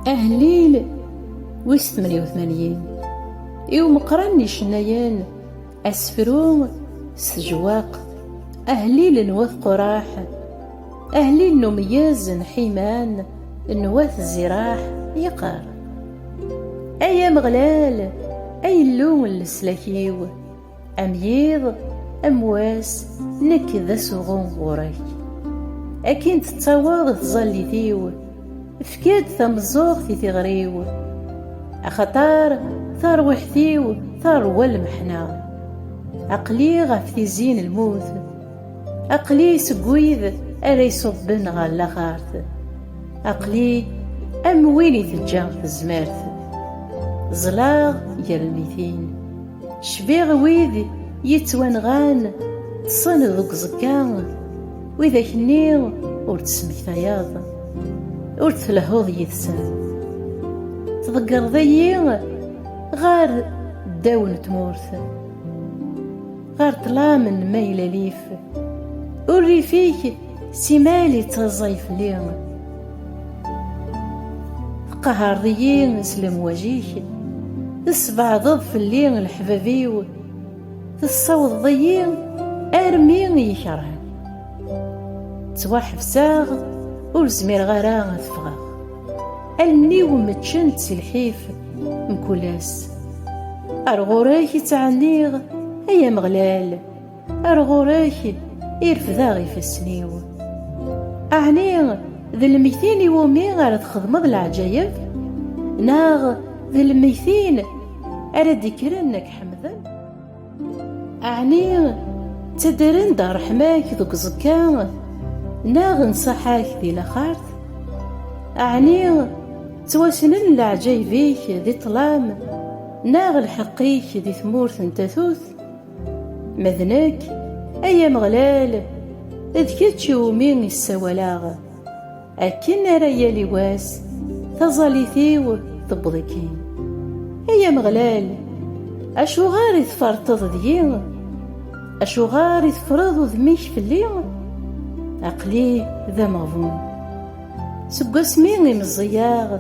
أهليل ويس 88 يوم قراني شنايان أسفرون سجواق أهليل نوث قراح أهليل نمياز حيمان نوث الزراح يقار أيا مغلال أي اللون السلاكيو أميض أمواس نك ذا سغون غوري أكين تتصاوض تظلي ذيو فكاد ثمزوغ في ثغريو أخطار ثار وحثيو ثار والمحنا أقلي غف في زين الموت أقلي سقويذ أري صبن غالا خارث أقلي أمويني تجان في الزمارث زلاغ يا الميثين شبيغ ويذ يتوانغان تصن ذوك زكان وإذا كنيو ورتسمي ثياض ورتلهوض يثسان تذكر ذيين غار داون تمورث غار طلامن ميلة ليف وري فيك سمالي تزايف ليهم قهر ذيين سلم وجيك تسبع ضف اللين الحبابيو تصوض ضيين أرمين يكرهن تواحف ساغ ورزمير غراغ ثفغاغ النيو متشنت سلحيف مكولاس أرغوراكي تعنيغ هيا مغلال أرغوراكي يرفذاغي في السنيو أعنيغ ذي الميثين يومي غير تخدمض العجايب ناغ ذي الميثين أرد يكرنك حمدا أعنيغ تدرن دار حماك ذوك زكان ناغ نصحاك ذي لخارث أعنيغ تواسنن العجايبيك ذي طلام ناغ الحقيك ذي ثمورث نتاثوث مذناك أيا مغلال ذكيتش يومين السوالاغ أكن رايا لواس تظاليثيو ضبضكين أيا مغلال أشو غاري تفرطض ذيين أشو غاري تفرض ذميك في الليل أقلي ذا مغفون سقو سميني مزياغ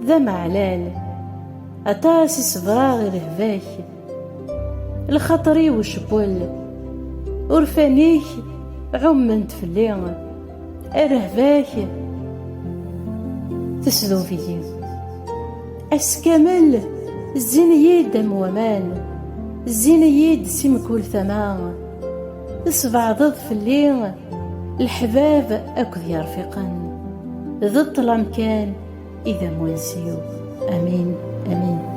ذا معلال أتاسي صبراغي رهباك الخطري وشبول ورفانيك عمنت في الليل الرهباك تسدو فيا أسكمل الزينيد مومان الزينيد سمكول ثمان تسبع ضد في الليل الحباب أكذ يرفقن ذا الظلام كان إذا موانسيو آمين آمين.